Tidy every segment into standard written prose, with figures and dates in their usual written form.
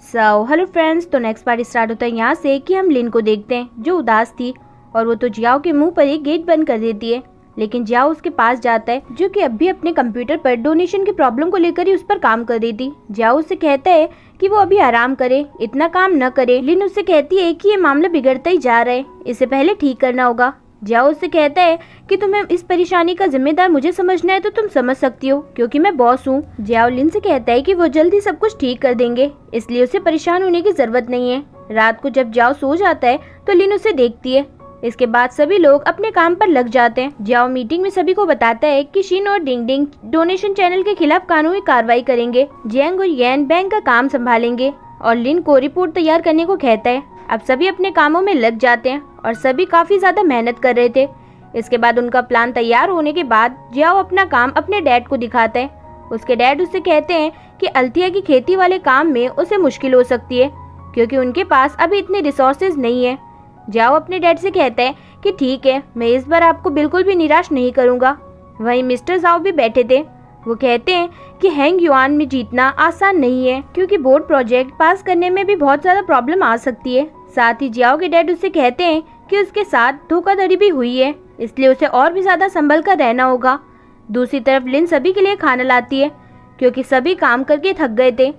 Hello friends, तो next part start होता है यहाँ से कि हम लिन को देखते हैं जो उदास थी और वो तो जियाओ के मुंह पर ही गेट बंद कर देती है। लेकिन जियाओ उसके पास जाता है जो कि अब भी अपने कंप्यूटर पर डोनेशन की प्रॉब्लम को लेकर ही उस पर काम कर रही थी। जियाओ उससे कहता है कि वो अभी आराम करे, इतना काम न करे। लिन उससे कहती है कि ये मामला बिगड़ता ही जा रहा है, इसे पहले ठीक करना होगा। जियाओ उससे कहता है कि तुम्हें इस परेशानी का जिम्मेदार मुझे समझना है तो तुम समझ सकती हो क्योंकि मैं बॉस हूँ। जियाओ लिन से कहता है कि वो जल्दी सब कुछ ठीक कर देंगे, इसलिए उसे परेशान होने की जरूरत नहीं है। रात को जब जियाओ सो जाता है तो लिन उसे देखती है। इसके बाद सभी लोग अपने काम पर लग जाते हैं। जियाओ मीटिंग में सभी को बताता है कि शिन और डिंग डिंग डोनेशन चैनल के खिलाफ कानूनी कार्रवाई करेंगे। जियांग और यैन बैंक का काम संभालेंगे और लिन को रिपोर्ट तैयार करने को कहता है। अब सभी अपने कामों में लग जाते हैं और सभी काफी ज्यादा मेहनत कर रहे थे। इसके बाद उनका प्लान तैयार होने के बाद जियाओ अपना काम अपने डैड को दिखाता है। उसके डैड उससे कहते हैं कि अल्थिया की खेती वाले काम में उसे मुश्किल हो सकती है क्योंकि उनके पास अभी इतने रिसोर्सेज नहीं है। जियाओ अपने डैड से कहता है कि ठीक है, मैं इस बार आपको बिल्कुल भी निराश नहीं करूंगा। वहीं मिस्टर जाओ भी बैठे थे। वो कहते हैं कि हैंग युआन में जीतना आसान नहीं है क्योंकि बोर्ड प्रोजेक्ट पास करने में भी बहुत ज्यादा प्रॉब्लम आ सकती है। साथ ही जियाओ के डैड उससे कहते हैं कि उसके साथ धोखाधड़ी भी हुई है, इसलिए उसे और भी ज्यादा संभल कर रहना होगा। दूसरी तरफ लिन सभी के लिए खाना लाती है क्योंकि सभी काम करके थक गए थे।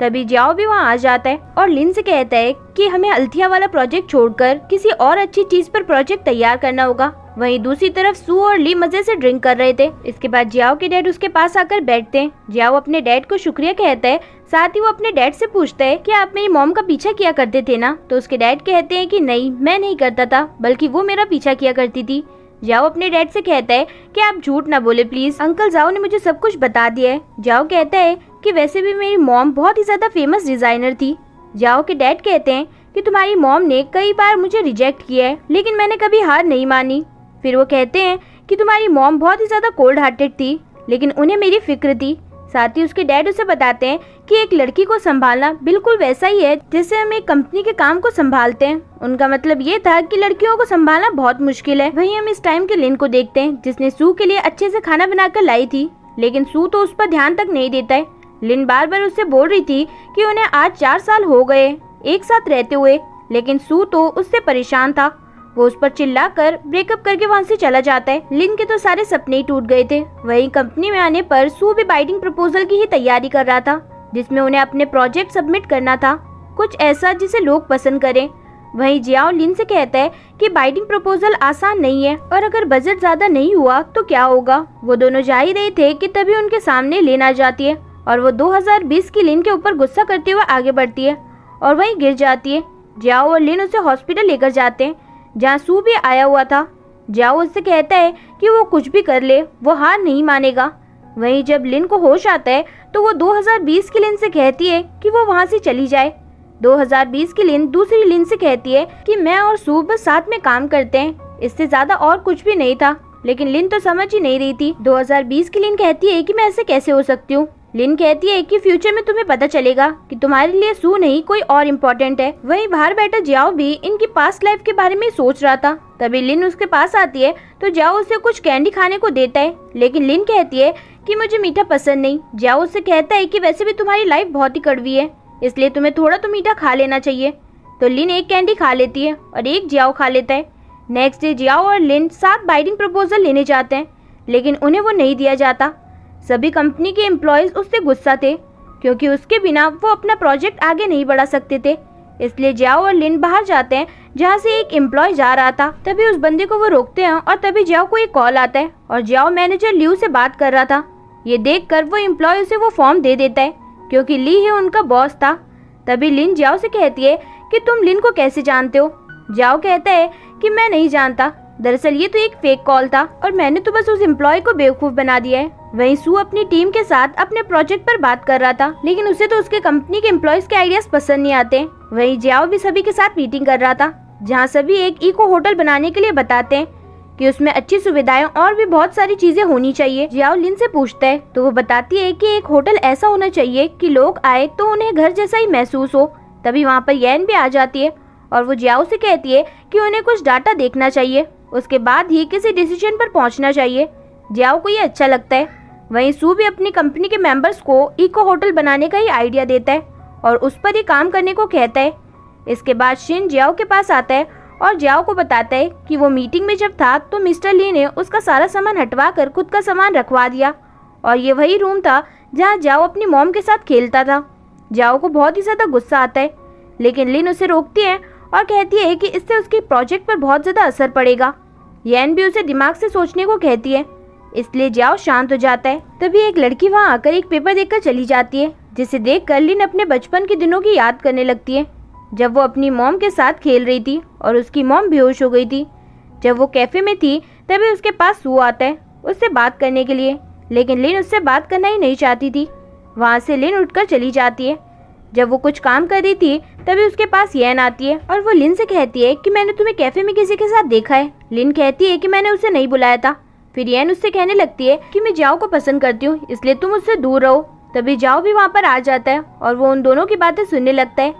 तभी जियाओ भी वहाँ आ जाता है और लिन से कहता है कि हमें अल्थिया वाला प्रोजेक्ट छोड़कर किसी और अच्छी चीज पर प्रोजेक्ट तैयार करना होगा। वहीं दूसरी तरफ सू और ली मजे से ड्रिंक कर रहे थे। इसके बाद जियाओ के डैड उसके पास आकर बैठते हैं। जियाओ अपने डैड को शुक्रिया कहता है। साथ ही वो अपने डैड से पूछता है कि आप मेरी मॉम का पीछा किया करते थे ना? तो उसके डैड कहते हैं कि नहीं, मैं नहीं करता था, बल्कि वो मेरा पीछा किया करती थी। जियाओ अपने डैड से कहता है कि आप झूठ ना बोले प्लीज, अंकल जाओ ने मुझे सब कुछ बता दिया है। जियाओ कहता है कि वैसे भी मेरी मॉम बहुत ही ज्यादा फेमस डिजाइनर थी। जियाओ के डैड कहते हैं कि तुम्हारी मॉम ने कई बार मुझे रिजेक्ट किया है लेकिन मैंने कभी हार नहीं मानी। फिर वो कहते हैं कि तुम्हारी मॉम बहुत ही ज्यादा कोल्ड हार्टेड थी लेकिन उन्हें मेरी फिक्र थी। साथ ही उसके डैड उसे बताते हैं कि एक लड़की को संभालना बिल्कुल वैसा ही है जैसे हम एक कंपनी के काम को संभालते हैं। उनका मतलब ये था कि लड़कियों को संभालना बहुत मुश्किल है। वहीं हम इस टाइम के लिन को देखते हैं जिसने सू के लिए अच्छे से खाना बनाकर लाई थी, लेकिन सू तो उस पर ध्यान तक नहीं देता है। लिन बार बार उससे बोल रही थी कि उन्हें आज 4 साल हो गए एक साथ रहते हुए, लेकिन सू तो उससे परेशान था। वो उस पर चिल्लाकर ब्रेकअप करके वहाँ से चला जाता है। लिन के तो सारे सपने ही टूट गए थे। वहीं कंपनी में आने पर सू भी बाइटिंग प्रपोजल की ही तैयारी कर रहा था जिसमें उन्हें अपने प्रोजेक्ट सबमिट करना था, कुछ ऐसा जिसे लोग पसंद करें। वहीं जियाओ लिन से कहता है कि बाइटिंग प्रपोजल आसान नहीं है और अगर बजट ज्यादा नहीं हुआ तो क्या होगा। वो दोनों जा ही रहे थे कि तभी उनके सामने लिन आ जाती है और वो 2020 की लिन के ऊपर गुस्सा करते हुए आगे बढ़ती है और वहीं गिर जाती है। जियाओ और लिन उसे हॉस्पिटल लेकर जाते हैं जहाँ सू भी आया हुआ था। जियाओ उससे कहता है कि वो कुछ भी कर ले, वो हार नहीं मानेगा। वहीं जब लिन को होश आता है तो वो 2020 की लिन से कहती है कि वो वहाँ से चली जाए। 2020 की लिन दूसरी लिन से कहती है कि मैं और सू बस साथ में काम करते हैं, इससे ज्यादा और कुछ भी नहीं था। लेकिन लिन तो समझ ही नहीं रही थी। 2020 की लिन कहती है कि मैं ऐसे कैसे हो सकती हूँ। लिन कहती है कि फ्यूचर में तुम्हें पता चलेगा कि तुम्हारे लिए सू नहीं कोई और इम्पोर्टेंट है। वहीं बाहर बैठा जियाओ भी इनकी पास्ट लाइफ के बारे में सोच रहा था। तभी लिन उसके पास आती है तो जियाओ उसे कुछ कैंडी खाने को देता है, लेकिन लिन कहती है कि मुझे मीठा पसंद नहीं। जियाओ उससे कहता है कि वैसे भी तुम्हारी लाइफ बहुत ही कड़वी है, इसलिए तुम्हें थोड़ा तो मीठा खा लेना चाहिए। तो लिन एक कैंडी खा लेती है और एक जियाओ खा लेता है। नेक्स्ट डे जियाओ और लिन साथ बाइटिंग प्रपोजल लेने जाते हैं, लेकिन उन्हें वो नहीं दिया जाता। सभी कंपनी के एम्प्लॉयज उससे गुस्सा थे क्योंकि उसके बिना वो अपना प्रोजेक्ट आगे नहीं बढ़ा सकते थे। इसलिए जियाओ और लिन बाहर जाते हैं जहाँ से एक एम्प्लॉय जा रहा था। तभी उस बंदे को वो रोकते हैं और तभी जियाओ को एक कॉल आता है और जियाओ मैनेजर लियू से बात कर रहा था। ये देखकर वो एम्प्लॉय उसे वो फॉर्म दे देता है क्योंकि ली ही उनका बॉस था। तभी लिन जियाओ से कहती है कि तुम लिन को कैसे जानते हो? जियाओ कहता है कि मैं नहीं जानता, दरअसल ये तो एक फेक कॉल था और मैंने तो बस उस एम्प्लॉय को बेवकूफ बना दिया है। वहीं सू अपनी टीम के साथ अपने प्रोजेक्ट पर बात कर रहा था, लेकिन उसे तो उसके कंपनी के एम्प्लॉयज के आइडियाज पसंद नहीं आते। वहीं जियाओ भी सभी के साथ मीटिंग कर रहा था जहां सभी एक इको होटल बनाने के लिए बताते हैं कि उसमें अच्छी सुविधाएं और भी बहुत सारी चीजें होनी चाहिए। जियाओ लिन से पूछता है तो वो बताती है कि एक होटल ऐसा होना चाहिए कि लोग आए तो उन्हें घर जैसा ही महसूस हो। तभी वहाँ पर यैन भी आ जाती है और वो जियाओ से कहती है कि उन्हें कुछ डाटा देखना चाहिए, उसके बाद ही किसी डिसीजन पर पहुंचना चाहिए। जियाओ को ये अच्छा लगता है। वहीं सू भी अपनी कंपनी के मेंबर्स को इको होटल बनाने का ही आइडिया देता है और उस पर ही काम करने को कहता है। इसके बाद शिन जियाओ के पास आता है और जियाओ को बताता है कि वो मीटिंग में जब था तो मिस्टर ली ने उसका सारा सामान हटवा कर खुद का सामान रखवा दिया और ये वही रूम था जहाँ जियाओ अपनी मॉम के साथ खेलता था। जियाओ को बहुत ही ज़्यादा गुस्सा आता है, लेकिन लिन उसे रोकती है और कहती है कि इससे उसके प्रोजेक्ट पर बहुत ज़्यादा असर पड़ेगा। येन भी उसे दिमाग से सोचने को कहती है, इसलिए जियाओ शांत हो जाता है। तभी एक लड़की वहाँ आकर एक पेपर देखकर चली जाती है, जिसे देखकर लिन अपने बचपन के दिनों की याद करने लगती है, जब वो अपनी मॉम के साथ खेल रही थी और उसकी मॉम बेहोश हो गई थी। जब वो कैफे में थी तभी उसके पास सू आता है उससे बात करने के लिए, लेकिन लिन उससे बात करना ही नहीं चाहती थी। वहाँ से लिन उठकर चली जाती है। जब वो कुछ काम कर रही थी तभी उसके पास येन आती है और वो लिन से कहती है कि मैंने तुम्हें कैफे में किसी के साथ देखा है। लिन कहती है कि मैंने उसे नहीं बुलाया था। फिर येन उससे कहने लगती है कि मैं जियाओ को पसंद करती हूँ, इसलिए तुम उससे दूर रहो। तभी जियाओ भी वहाँ पर आ जाता है और वो उन दोनों की बातें सुनने लगता है।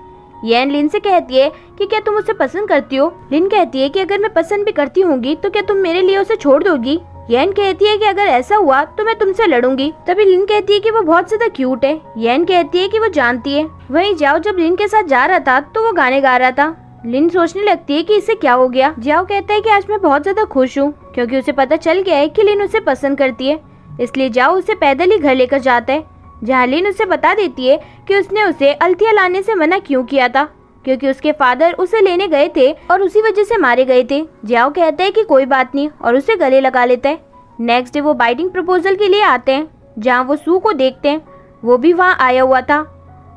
येन लिन से कहती है कि क्या तुम उसे पसंद करती हो। लिन कहती है कि अगर मैं पसंद भी करती होंगी तो क्या तुम मेरे लिए उसे छोड़ दोगी। येन कहती है कि अगर ऐसा हुआ तो मैं तुमसे लड़ूंगी। तभी लिन कहती है कि वो बहुत ज्यादा क्यूट है। येन कहती है कि वो जानती है। वहीं जियाओ जब लिन के साथ जा रहा था तो वो गाने गा रहा था। लिन सोचने लगती है कि इसे क्या हो गया। जियाओ कहता है कि आज मैं बहुत ज्यादा खुश हूँ, क्योंकि उसे पता चल गया है कि लिन उसे पसंद करती है। इसलिए जियाओ उसे पैदल ही घर लेकर जाता है, जहाँ लिन उसे बता देती है कि उसने उसे अल्थिया लाने से मना क्यों किया था, क्योंकि उसके फादर उसे लेने गए थे और उसी वजह से मारे गए थे। जियाओ कहता है कि कोई बात नहीं और उसे गले लगा लेता है। नेक्स्ट डे वो बाइटिंग प्रपोजल के लिए आते हैं, जहाँ वो सू को देखते हैं। वो भी वहाँ आया हुआ था।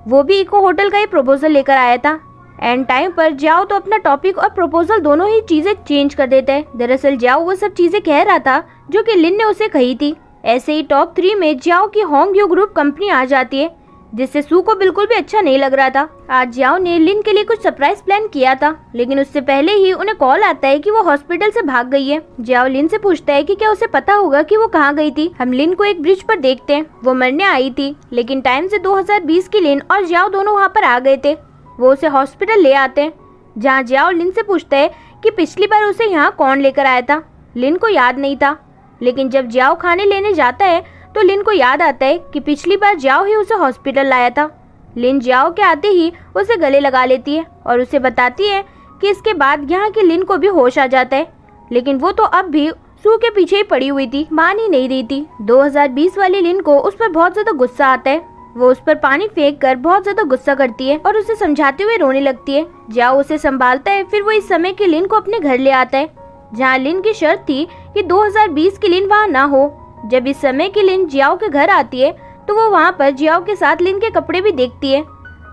वो भी इको होटल का ही प्रपोजल लेकर आया था। एंड टाइम पर जियाओ तो अपना टॉपिक और प्रपोजल दोनों ही चीजें चेंज कर देता है। दरअसल जियाओ वो सब चीजें कह रहा था जो कि लिन ने उसे कही थी। ऐसे ही टॉप 3 में जियाओ की होंगयू ग्रुप कंपनी आ जाती है, जिससे सू को बिल्कुल भी अच्छा नहीं लग रहा था। आज जियाओ ने लिन के लिए कुछ सरप्राइज प्लान किया था, लेकिन उससे पहले ही उन्हें कॉल आता है कि वो हॉस्पिटल से भाग गई है। जियाओ लिन से पूछता है कि क्या उसे पता होगा कि वो कहाँ गई थी। हम लिन को एक ब्रिज पर देखते हैं। वो मरने आई थी, लेकिन टाइम से 2020 की लिन और जियाओ दोनों वहाँ पर आ गए थे। वो उसे हॉस्पिटल ले आते हैं, जहाँ जियाओ लिन से पूछता है कि पिछली बार उसे यहाँ कौन लेकर आया था। लिन को याद नहीं था, लेकिन जब जियाओ खाने लेने जाता है तो लिन को याद आता है कि पिछली बार जियाओ ही उसे हॉस्पिटल लाया था। लिन जियाओ के आते ही उसे गले लगा लेती है और उसे बताती है कि इसके बाद यहाँ की लिन को भी होश आ जाता है, लेकिन वो तो अब भी सू के पीछे ही पड़ी हुई थी, मान ही नहीं रही थी। 2020 वाली लिन को उस पर बहुत ज्यादा गुस्सा आता है। वो उस पर पानी फेंक कर बहुत ज्यादा गुस्सा करती है और उसे समझाते हुए रोने लगती है। जियाओ उसे संभालता है। फिर वो इस समय की लिन को अपने घर ले आता है, जहाँ लिन की शर्त थी कि 2020 की लिन वहाँ ना हो। जब इस समय की लिन जियाओ के घर आती है तो वो वहाँ पर जियाओ के साथ लिन के कपड़े भी देखती है।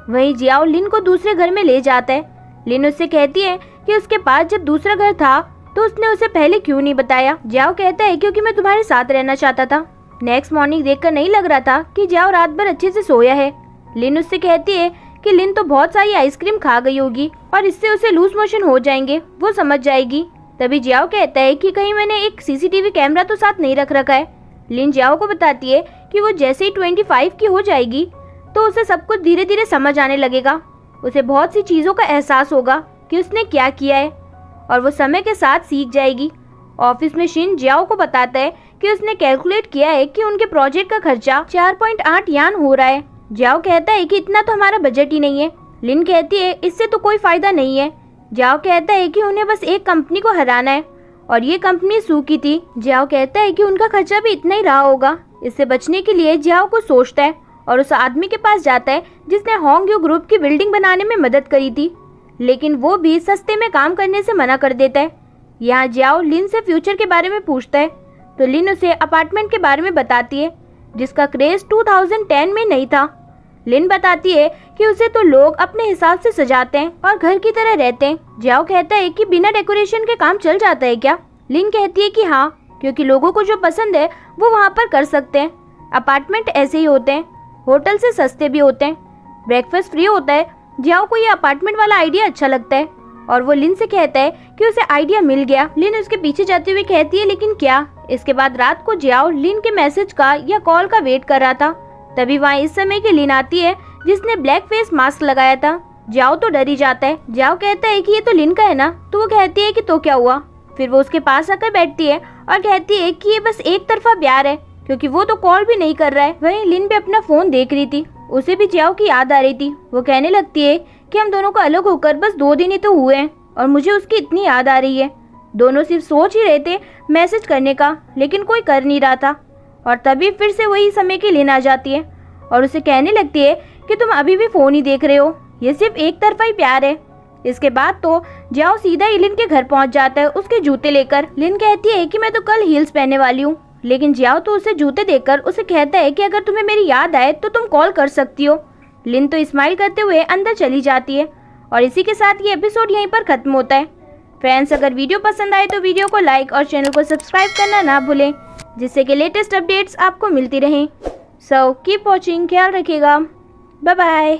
वहीं जियाओ लिन को दूसरे घर में ले जाता है। लिन उससे कहती है कि उसके पास जब दूसरा घर था तो उसने उसे पहले क्यों नहीं बताया। जियाओ कहता है क्योंकि मैं तुम्हारे साथ रहना चाहता था। नेक्स्ट मॉर्निंग देखकर नहीं लग रहा था कि जियाओ रात भर अच्छे से सोया है। लिन उससे कहती है कि लिन तो बहुत सारी आइसक्रीम खा गई होगी और इससे उसे लूज मोशन हो जाएंगे, वो समझ जाएगी। तभी जियाओ कहता है कि कहीं मैंने एक सीसीटीवी कैमरा तो साथ नहीं रख रखा है। लिन जियाओ को बताती है कि वो जैसे ही 25 की हो जाएगी तो उसे सब कुछ धीरे धीरे समझ आने लगेगा। उसे बहुत सी चीज़ों का एहसास होगा कि उसने क्या किया है और वो समय के साथ सीख जाएगी। ऑफिस में शिन जियाओ को बताता है कि उसने कैलकुलेट किया है कि उनके प्रोजेक्ट का खर्चा 4.8 यान हो रहा है। जियाओ कहता है कि इतना तो हमारा बजट ही नहीं है। लिन कहती है इससे तो कोई फायदा नहीं है। जियाओ कहता है कि उन्हें बस एक कंपनी को हराना है और ये कंपनी सू की थी। जियाओ कहता है कि उनका खर्चा भी इतना ही रहा होगा। इससे बचने के लिए जियाओ को सोचता है और उस आदमी के पास जाता है जिसने होंगयू ग्रुप की बिल्डिंग बनाने में मदद करी थी, लेकिन वो भी सस्ते में काम करने से मना कर देता है। यहाँ जियाओ लिन से फ्यूचर के बारे में पूछता है तो लिन उसे अपार्टमेंट के बारे में बताती है जिसका क्रेज 2010 में नहीं था। लिन बताती है कि उसे तो लोग अपने हिसाब से सजाते हैं और घर की तरह रहते हैं। जियाओ कहता है कि बिना डेकोरेशन के काम चल जाता है क्या। लिन कहती है कि हाँ, क्योंकि लोगों को जो पसंद है वो वहाँ पर कर सकते हैं। अपार्टमेंट ऐसे ही होते हैं, होटल से सस्ते भी होते हैं, ब्रेकफास्ट फ्री होता है। जियाओ को ये अपार्टमेंट वाला आइडिया अच्छा लगता है और वो लिन से कहता है कि उसे आइडिया मिल गया। लिन उसके पीछे जाते हुए कहती है लेकिन क्या। इसके बाद रात को जियाओ लिन के मैसेज का या कॉल का वेट कर रहा था। तभी वहाँ इस समय की लिन आती है जिसने ब्लैक फेस मास्क लगाया था। जियाओ तो डर ही जाता है। जियाओ कहता है कि ये तो लिन का है ना, तो वो कहती है कि तो क्या हुआ। फिर वो उसके पास आकर बैठती है और कहती है कि ये बस एक तरफा प्यार है, क्योंकि वो तो कॉल भी नहीं कर रहा है। वहीं लिन भी अपना फोन देख रही थी उसे भी जियाओ की याद आ रही थी। वो कहने लगती है कि हम दोनों को अलग होकर बस 2 दिन ही तो हुए हैं और मुझे उसकी इतनी याद आ रही है। दोनों सिर्फ सोच ही रहे थे मैसेज करने का, लेकिन कोई कर नहीं रहा था। और तभी फिर से वही समय की लिन आ जाती है और उसे कहने लगती है कि तुम अभी भी फ़ोन ही देख रहे हो, ये सिर्फ एक तरफा ही प्यार है। इसके बाद तो जियाओ सीधा ही लिन के घर पहुंच जाता है उसके जूते लेकर। लिन कहती है कि मैं तो कल हील्स पहनने वाली हूँ, लेकिन जियाओ तो उसे जूते देकर उसे कहता है कि अगर तुम्हें मेरी याद आए तो तुम कॉल कर सकती हो। लिन तो स्माइल करते हुए अंदर चली जाती है और इसी के साथ ये एपिसोड यहीं पर खत्म होता है। फ्रेंड्स, अगर वीडियो पसंद आए तो वीडियो को लाइक और चैनल को सब्सक्राइब करना ना भूलें, जिससे कि लेटेस्ट अपडेट्स आपको मिलती रहें। सो कीप वॉचिंग, ख्याल रखिएगा, बाय बाय।